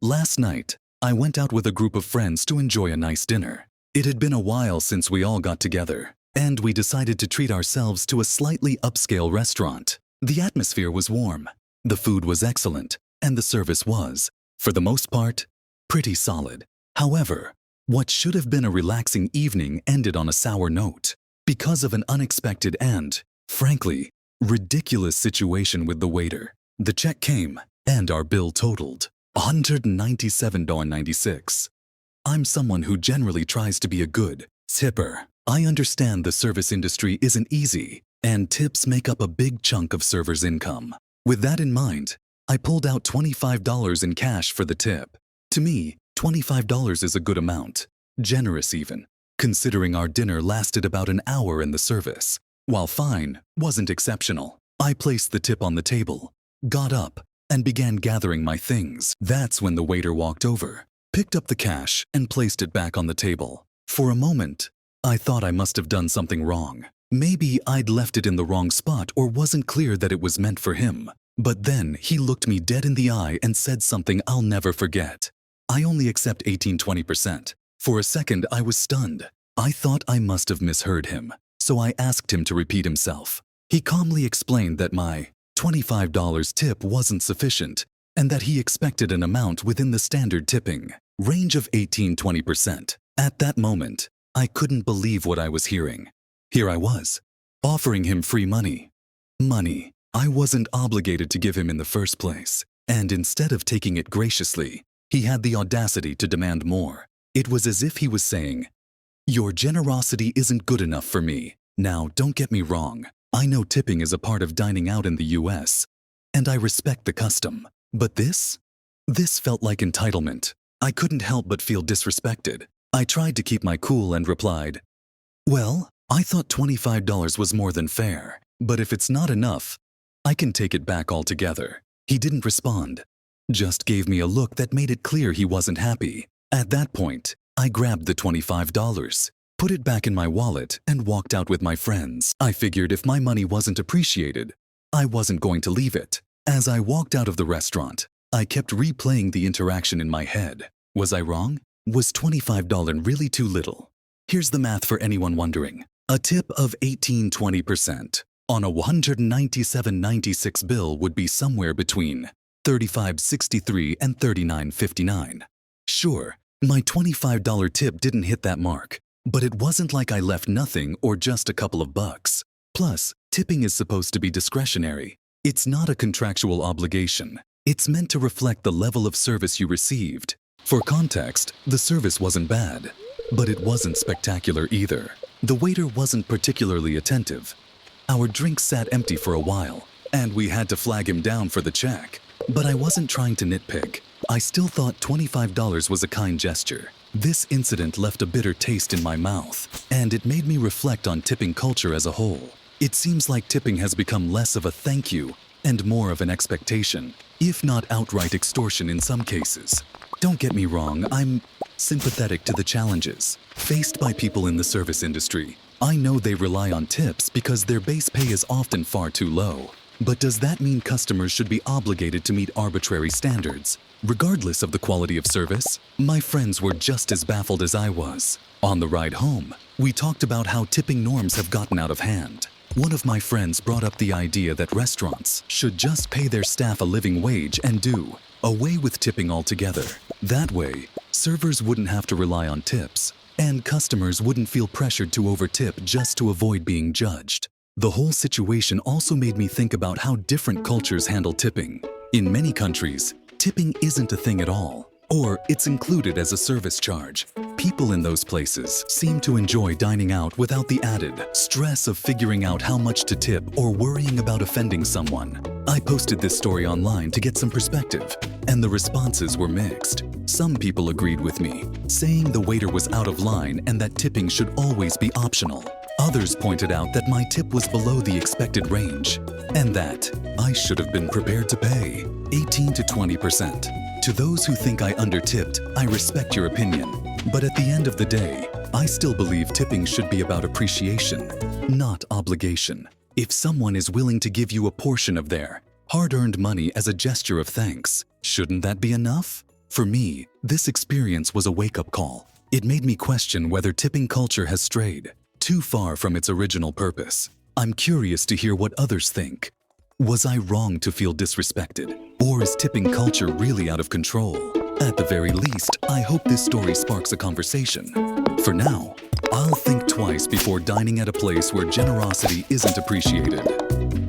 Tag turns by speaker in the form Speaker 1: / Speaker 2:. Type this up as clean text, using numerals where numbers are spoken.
Speaker 1: Last night, I went out with a group of friends to enjoy a nice dinner. It had been a while since we all got together, and we decided to treat ourselves to a slightly upscale restaurant. The atmosphere was warm, the food was excellent, and the service was, for the most part, pretty solid. However, what should have been a relaxing evening ended on a sour note because of an unexpected and, frankly, ridiculous situation with the waiter. The check came, and our bill totaled $197.96. I'm someone who generally tries to be a good tipper. I understand the service industry isn't easy, and tips make up a big chunk of servers' income. With that in mind, I pulled out $25 in cash for the tip. To me, $25 is a good amount, generous even, considering our dinner lasted about an hour in the service. While fine, wasn't exceptional. I placed the tip on the table, got up, and began gathering my things. That's when the waiter walked over, picked up the cash, and placed it back on the table. For a moment, I thought I must have done something wrong. Maybe I'd left it in the wrong spot or wasn't clear that it was meant for him. But then he looked me dead in the eye and said something I'll never forget. I only accept 18-20%. For a second, I was stunned. I thought I must have misheard him, so I asked him to repeat himself. He calmly explained that my $25 tip wasn't sufficient and that he expected an amount within the standard tipping range of 18-20%. At that moment, I couldn't believe what I was hearing. Here I was, offering him free money. Money I wasn't obligated to give him in the first place, and instead of taking it graciously, he had the audacity to demand more. It was as if he was saying, "Your generosity isn't good enough for me." Now, don't get me wrong. I know tipping is a part of dining out in the US, and I respect the custom. But this felt like entitlement. I couldn't help but feel disrespected. I tried to keep my cool and replied, "Well, I thought $25 was more than fair, but if it's not enough, I can take it back altogether." He didn't respond, just gave me a look that made it clear he wasn't happy. At that point, I grabbed the $25, put it back in my wallet, and walked out with my friends. I figured if my money wasn't appreciated, I wasn't going to leave it. As I walked out of the restaurant, I kept replaying the interaction in my head. Was I wrong? Was $25 really too little? Here's the math for anyone wondering. A tip of 18-20% on a $197.96 bill would be somewhere between $35.63 and $39.59. Sure, my $25 tip didn't hit that mark, but it wasn't like I left nothing or just a couple of bucks. Plus, tipping is supposed to be discretionary. It's not a contractual obligation. It's meant to reflect the level of service you received. For context, the service wasn't bad, but it wasn't spectacular either. The waiter wasn't particularly attentive. Our drinks sat empty for a while, and we had to flag him down for the check. But I wasn't trying to nitpick. I still thought $25 was a kind gesture. This incident left a bitter taste in my mouth, and it made me reflect on tipping culture as a whole. It seems like tipping has become less of a thank you and more of an expectation, if not outright extortion in some cases. Don't get me wrong, I'm sympathetic to the challenges faced by people in the service industry. I know they rely on tips because their base pay is often far too low. But does that mean customers should be obligated to meet arbitrary standards, regardless of the quality of service? My friends were just as baffled as I was. On the ride home, we talked about how tipping norms have gotten out of hand. One of my friends brought up the idea that restaurants should just pay their staff a living wage and do away with tipping altogether. That way, servers wouldn't have to rely on tips, and customers wouldn't feel pressured to overtip just to avoid being judged. The whole situation also made me think about how different cultures handle tipping. In many countries, tipping isn't a thing at all, or it's included as a service charge. People in those places seem to enjoy dining out without the added stress of figuring out how much to tip or worrying about offending someone. I posted this story online to get some perspective, and the responses were mixed. Some people agreed with me, saying the waiter was out of line and that tipping should always be optional. Others pointed out that my tip was below the expected range, and that I should have been prepared to pay 18-20%. To those who think I undertipped, I respect your opinion. But at the end of the day, I still believe tipping should be about appreciation, not obligation. If someone is willing to give you a portion of their hard-earned money as a gesture of thanks, shouldn't that be enough? For me, this experience was a wake-up call. It made me question whether tipping culture has strayed too far from its original purpose. I'm curious to hear what others think. Was I wrong to feel disrespected? Or is tipping culture really out of control? At the very least, I hope this story sparks a conversation. For now, I'll think twice before dining at a place where generosity isn't appreciated.